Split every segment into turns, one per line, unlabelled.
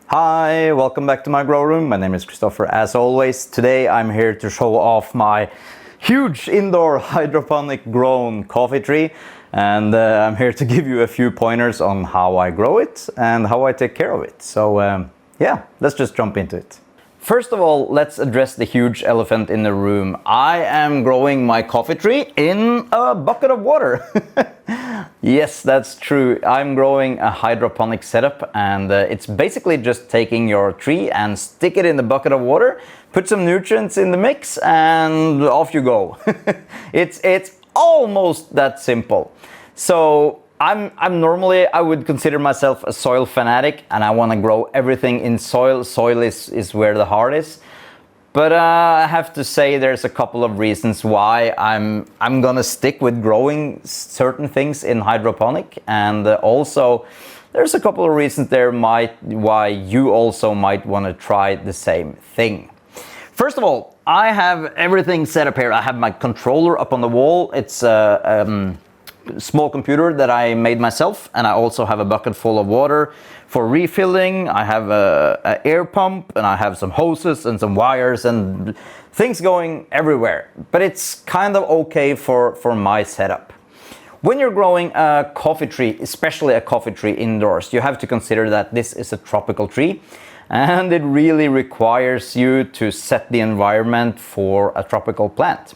Hi, welcome back to my grow room. My name is Christopher as always. Today I'm here to show off my huge indoor hydroponic grown coffee tree, and I'm here to give you a few pointers on how I grow it and how I take care of it. So yeah, let's just jump into it. First of all, let's address the huge elephant in the room. I am growing my coffee tree in a bucket of water. Yes, that's true. I'm growing a hydroponic setup, and it's basically just taking your tree and stick it in the bucket of water, put some nutrients in the mix, and off you go. It's almost that simple. So I'm normally, I would consider myself a soil fanatic, and I want to grow everything in soil. Soil is where the heart is. But I have to say there's a couple of reasons why I'm gonna stick with growing certain things in hydroponic, and also there's a couple of reasons there why you also might want to try the same thing. First of all, I have everything set up here. I have my controller up on the wall. It's a small computer that I made myself, and I also have a bucket full of water for refilling. I have an air pump, and I have some hoses and some wires and things going everywhere, but it's kind of okay for my setup. When you're growing a coffee tree, especially a coffee tree indoors, you have to consider that this is a tropical tree, and it really requires you to set the environment for a tropical plant.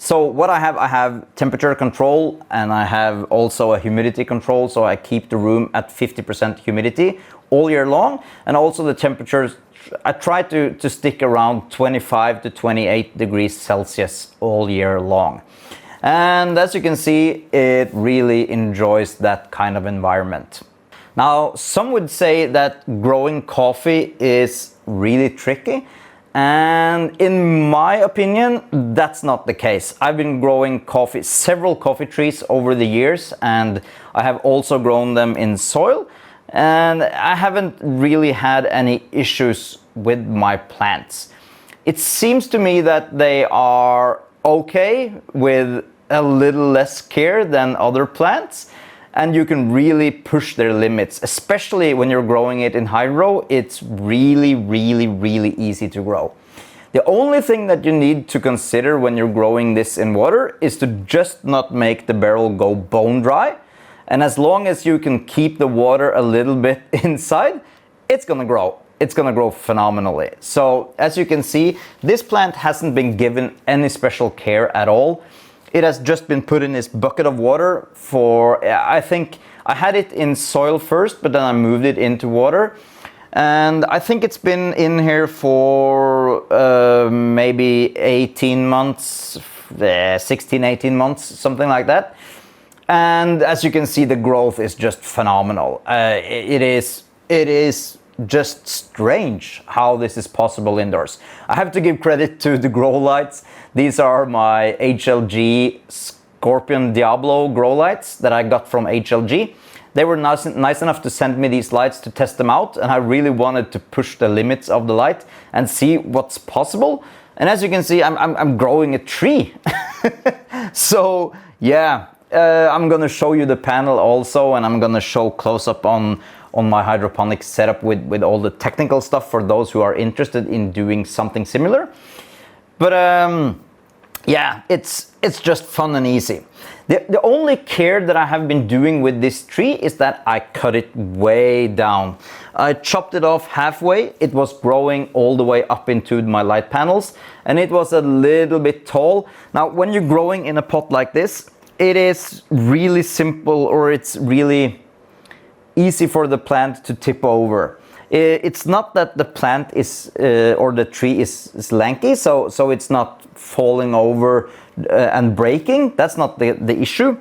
So what I have temperature control, and I have also a humidity control, so I keep the room at 50% humidity all year long, and also the temperatures, I try to stick around 25 to 28 degrees Celsius all year long. And as you can see, it really enjoys that kind of environment. Now, some would say that growing coffee is really tricky. And in my opinion, that's not the case. I've been growing several coffee trees over the years, and I have also grown them in soil, and I haven't really had any issues with my plants. It seems to me that they are okay with a little less care than other plants, and you can really push their limits, especially when you're growing it in hydro. It's really easy to grow. The only thing that you need to consider when you're growing this in water is to just not make the barrel go bone dry. And as long as you can keep the water a little bit inside, it's gonna grow. It's gonna grow phenomenally. So as you can see, this plant hasn't been given any special care at all. It has just been put in this bucket of water for, I think I had it in soil first, but then I moved it into water. And I think it's been in here for maybe 18 months, 16, 18 months, something like that. And as you can see, the growth is just phenomenal. It is just strange how this is possible indoors. I have to give credit to the grow lights. These are my HLG Scorpion Diablo grow lights that I got from HLG. They were nice enough to send me these lights to test them out, and I really wanted to push the limits of the light and see what's possible. And as you can see, I'm growing a tree. So yeah, I'm gonna show you the panel also, and I'm gonna show close up on my hydroponic setup with all the technical stuff for those who are interested in doing something similar. But yeah, it's just fun and easy. The only care that I have been doing with this tree is that I cut it way down. I chopped it off halfway. It was growing all the way up into my light panels, and it was a little bit tall. Now, when you're growing in a pot like this, it is really simple, or it's really easy for the plant to tip over. It's not that the plant is or the tree is lanky, so it's not falling over and breaking. That's not the issue.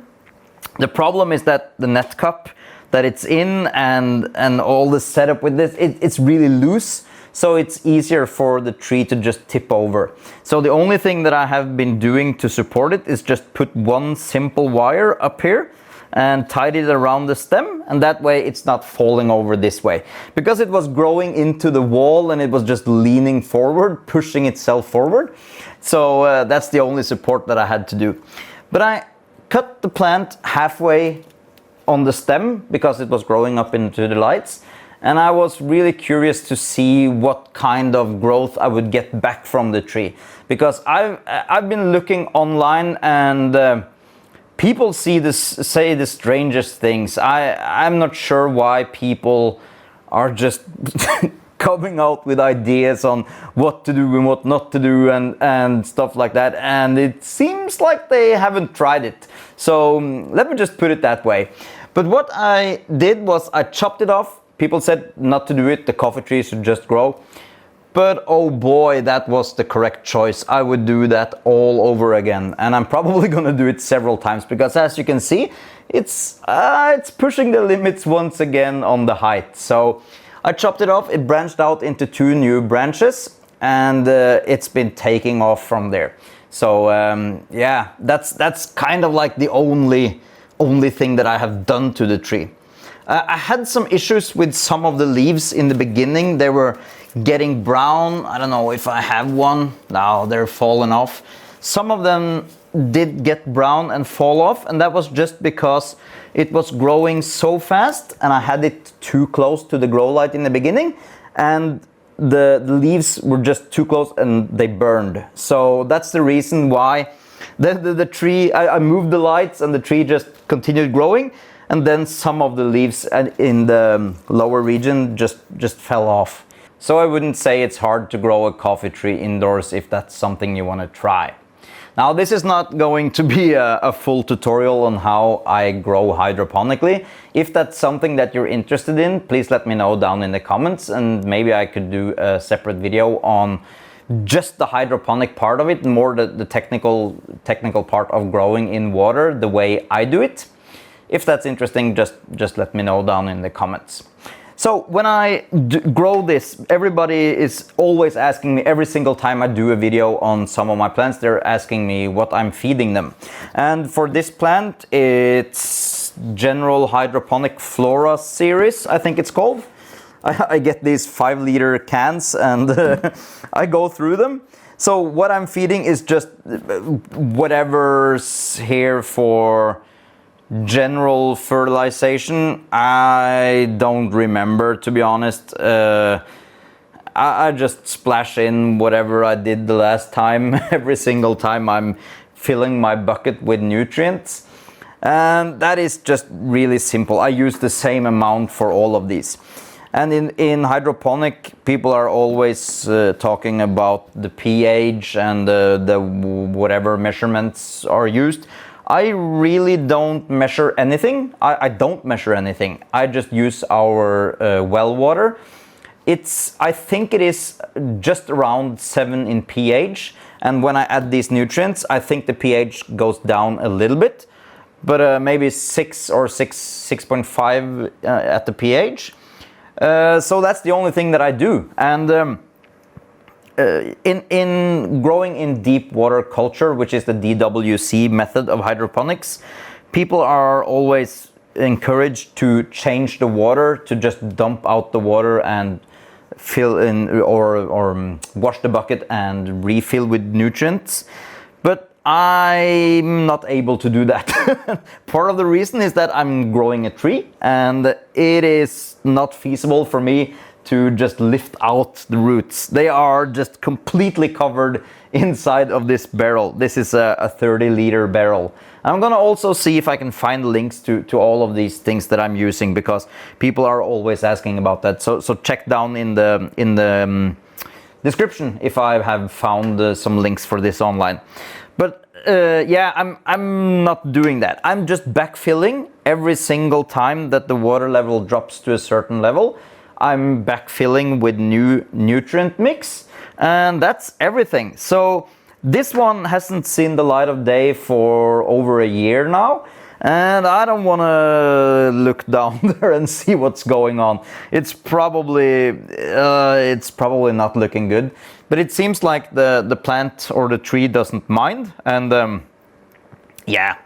The problem is that the net cup that it's in and all the setup with this, it's really loose, so it's easier for the tree to just tip over. So the only thing that I have been doing to support it is just put one simple wire up here and tied it around the stem, and that way it's not falling over this way, because it was growing into the wall and it was just leaning forward, pushing itself forward. So that's the only support that I had to do. But I cut the plant halfway on the stem because it was growing up into the lights, and I was really curious to see what kind of growth I would get back from the tree, because I've been looking online, and people say the strangest things. I'm not sure why people are just coming out with ideas on what to do and what not to do, and stuff like that, and it seems like they haven't tried it. So let me just put it that way. But what I did was I chopped it off. People said not to do it, the coffee tree should just grow. But oh boy, that was the correct choice. I would do that all over again, and I'm probably gonna do it several times, because as you can see, it's pushing the limits once again on the height. So I chopped it off, it branched out into 2 new branches, and it's been taking off from there. So yeah, that's kind of like the only thing that I have done to the tree. I had some issues with some of the leaves in the beginning. They were getting brown. I don't know if I have one. Now they're falling off. Some of them did get brown and fall off, and that was just because it was growing so fast and I had it too close to the grow light in the beginning, and the leaves were just too close and they burned. So that's the reason why the tree, I moved the lights and the tree just continued growing, and then some of the leaves in the lower region just fell off. So I wouldn't say it's hard to grow a coffee tree indoors if that's something you want to try. Now, this is not going to be a full tutorial on how I grow hydroponically. If that's something that you're interested in, please let me know down in the comments, and maybe I could do a separate video on just the hydroponic part of it, more the technical part of growing in water, the way I do it. If that's interesting, just let me know down in the comments. So when I grow this, everybody is always asking me, every single time I do a video on some of my plants, they're asking me what I'm feeding them. And for this plant, it's General Hydroponic Flora series, I think it's called. I get these 5-liter cans, and I go through them. So what I'm feeding is just whatever's here for general fertilization. I don't remember, to be honest. I just splash in whatever I did the last time. Every single time I'm filling my bucket with nutrients, and that is just really simple. I use the same amount for all of these. And in hydroponic, people are always talking about the pH and the whatever measurements are used. I really don't measure anything. I don't measure anything. I just use our well water. I think it is just around 7 in pH. And when I add these nutrients, I think the pH goes down a little bit, but maybe 6 or 6.5 at the pH. So that's the only thing that I do. And in growing in deep water culture, which is the DWC method of hydroponics, people are always encouraged to change the water, to just dump out the water and fill in or wash the bucket and refill with nutrients. But I'm not able to do that. Part of the reason is that I'm growing a tree, and it is not feasible for me to just lift out the roots. They are just completely covered inside of this barrel. This is a 30-liter barrel. I'm gonna also see if I can find links to all of these things that I'm using, because people are always asking about that. So check down in the description if I have found some links for this online. But yeah, I'm not doing that. I'm just backfilling every single time that the water level drops to a certain level. I'm backfilling with new nutrient mix, and that's everything. So this one hasn't seen the light of day for over a year now, and I don't want to look down there and see what's going on. It's probably not looking good, but it seems like the plant or the tree doesn't mind, and yeah,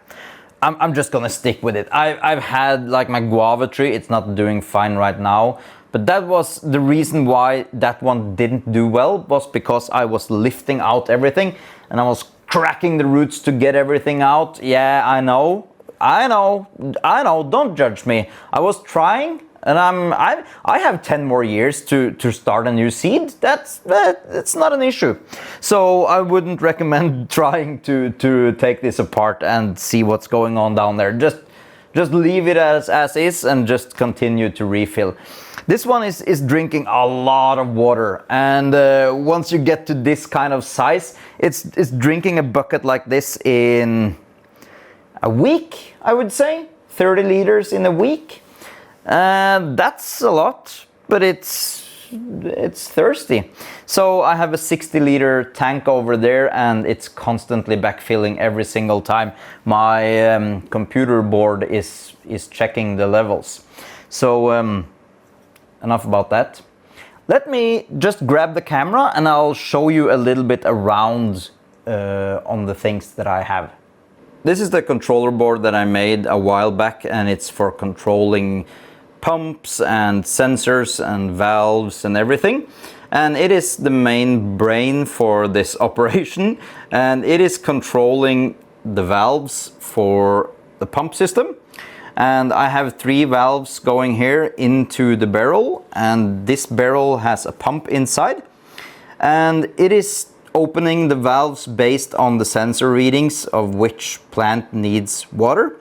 I'm just gonna stick with it. I've had like my guava tree, it's not doing fine right now. But that was the reason why that one didn't do well, was because I was lifting out everything and I was cracking the roots to get everything out. Yeah, I know, don't judge me. I was trying and I have 10 more years to start a new seed. It's not an issue. So I wouldn't recommend trying to take this apart and see what's going on down there. Just leave it as is and just continue to refill. This one is drinking a lot of water, and once you get to this kind of size, it's drinking a bucket like this in a week, I would say. 30 liters in a week. That's a lot, but it's thirsty. So I have a 60-liter tank over there, and it's constantly backfilling every single time my computer board is checking the levels. So enough about that. Let me just grab the camera and I'll show you a little bit around on the things that I have. This is the controller board that I made a while back, and it's for controlling pumps and sensors and valves and everything. And it is the main brain for this operation, and it is controlling the valves for the pump system. And I have 3 valves going here into the barrel, and this barrel has a pump inside, and it is opening the valves based on the sensor readings of which plant needs water.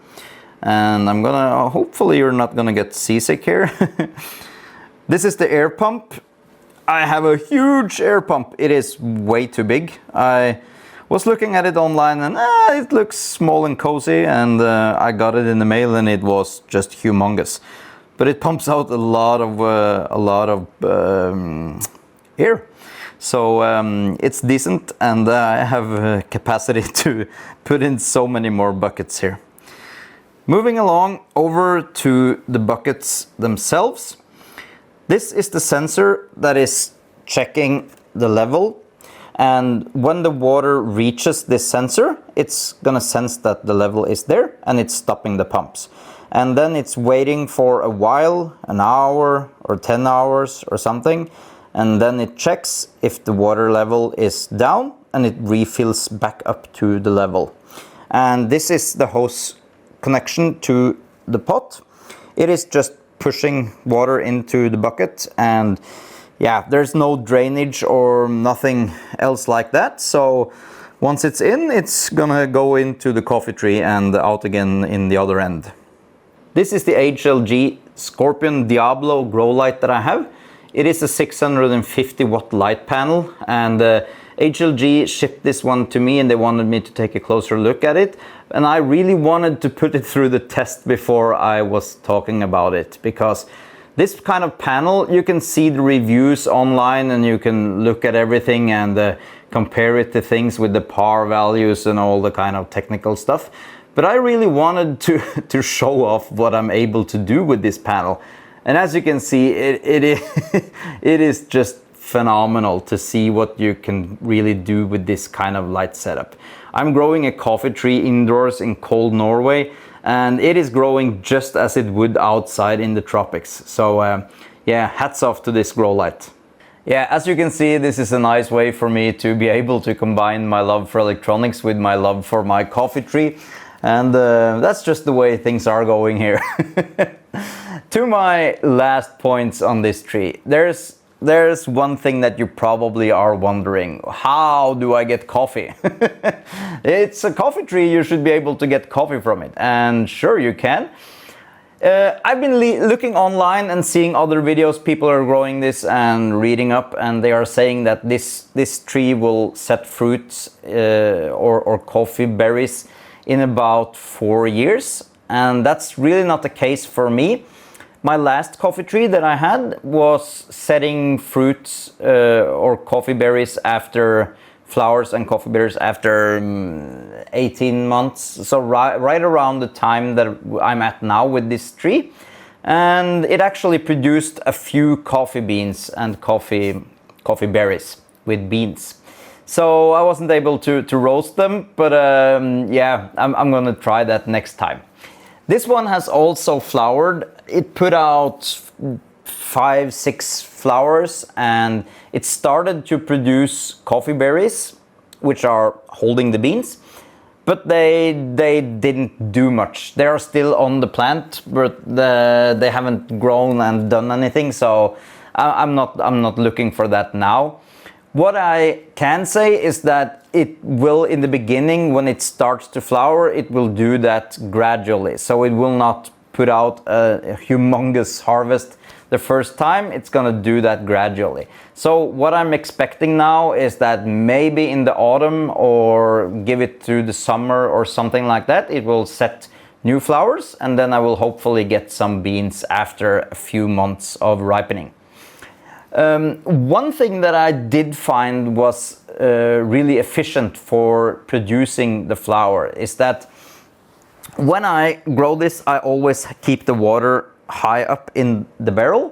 And I'm gonna, hopefully you're not gonna get seasick here. This is the air pump. I have a huge air pump. It is way too big. I was looking at it online, and it looks small and cozy, and I got it in the mail and it was just humongous. But it pumps out a lot of air. So it's decent, and I have capacity to put in so many more buckets here. Moving along over to the buckets themselves. This is the sensor that is checking the level, and when the water reaches this sensor, it's gonna sense that the level is there and it's stopping the pumps. And then it's waiting for a while, an hour or 10 hours or something, and then it checks if the water level is down and it refills back up to the level. And this is the hose connection to the pot. It is just pushing water into the bucket, and yeah, there's no drainage or nothing else like that. So once it's in, it's gonna go into the coffee tree and out again in the other end. This is the HLG Scorpion Diablo grow light that I have. It is a 650 watt light panel, and HLG shipped this one to me, and they wanted me to take a closer look at it. And I really wanted to put it through the test before I was talking about it, because this kind of panel, you can see the reviews online and you can look at everything and compare it to things with the power values and all the kind of technical stuff. But I really wanted to show off what I'm able to do with this panel. And as you can see, it is just phenomenal to see what you can really do with this kind of light setup. I'm growing a coffee tree indoors in cold Norway, and it is growing just as it would outside in the tropics. So yeah, hats off to this grow light. Yeah, as you can see, this is a nice way for me to be able to combine my love for electronics with my love for my coffee tree. And that's just the way things are going here. To my last points on this tree, there's one thing that you probably are wondering: how do I get coffee? It's a coffee tree, you should be able to get coffee from it, and sure you can. I've been looking online and seeing other videos. People are growing this and reading up, and they are saying that this tree will set fruits or coffee berries in about 4 years, and that's really not the case for me. My last coffee tree that I had was setting fruits or coffee berries after flowers and coffee berries after 18 months. So right around the time that I'm at now with this tree. And it actually produced a few coffee beans and coffee berries with beans. So I wasn't able to roast them, but yeah, I'm gonna try that next time. This one has also flowered. It put out 5-6 flowers, and it started to produce coffee berries, which are holding the beans. but they didn't do much. They are still on the plant, but they haven't grown and done anything, so I'm not looking for that now. What I can say is that it will, in the beginning, when it starts to flower, it will do that gradually. So it will not put out a humongous harvest the first time. It's gonna do that gradually. So what I'm expecting now is that maybe in the autumn, or give it through the summer or something like that, it will set new flowers, and then I will hopefully get some beans after a few months of ripening. One thing that I did find was really efficient for producing the flower is that when I grow this, I always keep the water high up in the barrel.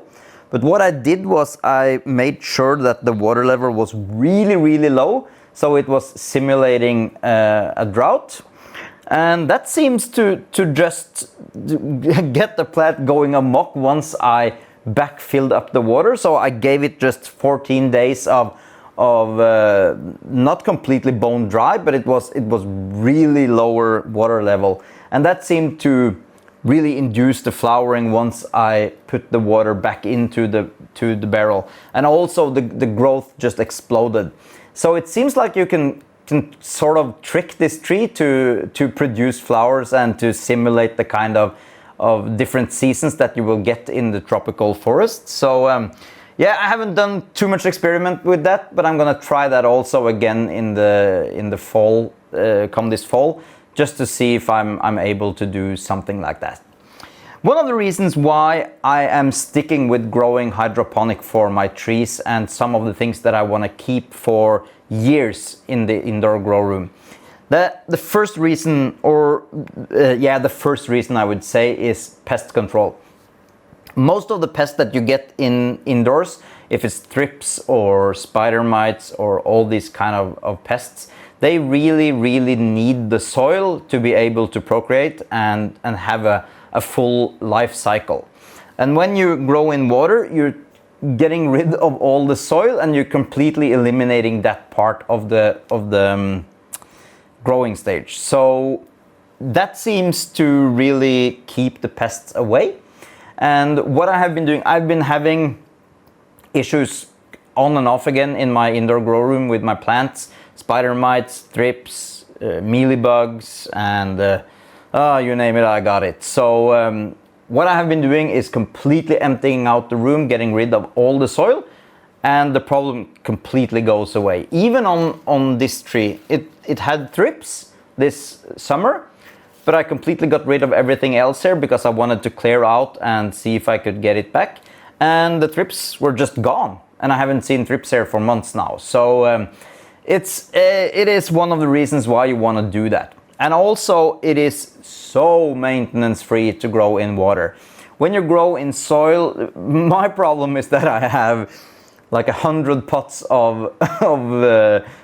But what I did was I made sure that the water level was really low, so it was simulating a drought. And that seems to just get the plant going amok once I backfilled up the water. So I gave it just 14 days of not completely bone dry, but it was really lower water level, and that seemed to really induce the flowering once I put the water back into the barrel, and also the growth just exploded. So it seems like you can sort of trick this tree to produce flowers and to simulate the kind of different seasons that you will get in the tropical forest. So yeah, I haven't done too much experiment with that, but I'm gonna try that also again in the fall, come this fall, just to see if I'm able to do something like that. One of the reasons why I am sticking with growing hydroponic for my trees and some of the things that I want to keep for years in the indoor grow room, the first reason, the first reason I would say, is pest control. Most of the pests that you get indoors, if it's thrips or spider mites or all these kind of pests, they really need the soil to be able to procreate and have a full life cycle. And when you grow in water, you're getting rid of all the soil and you're completely eliminating that part of the growing stage. So that seems to really keep the pests away. And what I have been doing, I've been having issues on and off again in my indoor grow room with my plants: spider mites, thrips, mealybugs, and you name it, I got it. So what I have been doing is completely emptying out the room, getting rid of all the soil, and the problem completely goes away. Even on this tree, it had thrips this summer, but I completely got rid of everything else here because I wanted to clear out and see if I could get it back. And the thrips were just gone, and I haven't seen thrips here for months now. So it is one of the reasons why you want to do that. And also, it is so maintenance free to grow in water. When you grow in soil, my problem is that I have like 100 pots of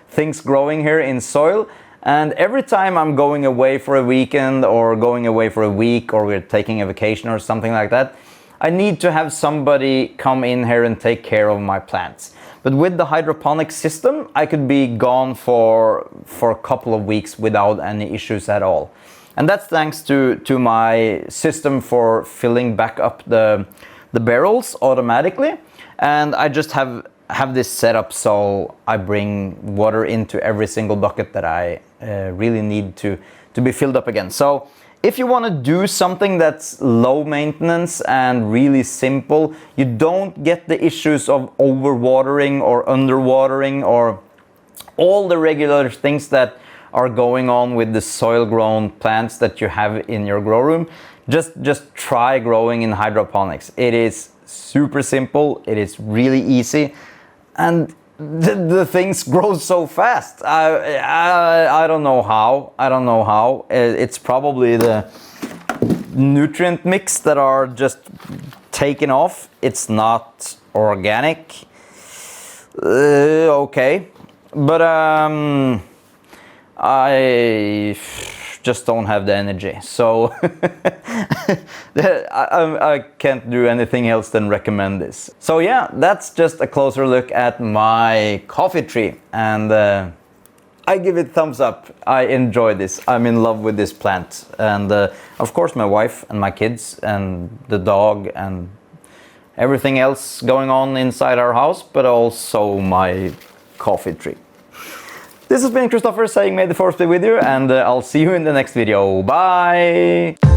things growing here in soil. And every time I'm going away for a weekend or going away for a week, or we're taking a vacation or something like that, I need to have somebody come in here and take care of my plants. But with the hydroponic system, I could be gone for a couple of weeks without any issues at all. And that's thanks to my system for filling back up the barrels automatically. And I just have this set up so I bring water into every single bucket that I really need to be filled up again. So if you want to do something that's low maintenance and really simple, you don't get the issues of overwatering or underwatering or all the regular things that are going on with the soil grown plants that you have in your grow room, just try growing in hydroponics. It is super simple, it is really easy, and the things grow so fast. I don't know how. It's probably the nutrient mix that are just taken off. It's not organic. Okay, but I just don't have the energy, so I can't do anything else than recommend this. So yeah, that's just a closer look at my coffee tree, and I give it thumbs up. I enjoy this. I'm in love with this plant. And of course my wife and my kids and the dog and everything else going on inside our house, but also my coffee tree. This has been Christopher saying may the force be with you, and I'll see you in the next video. Bye!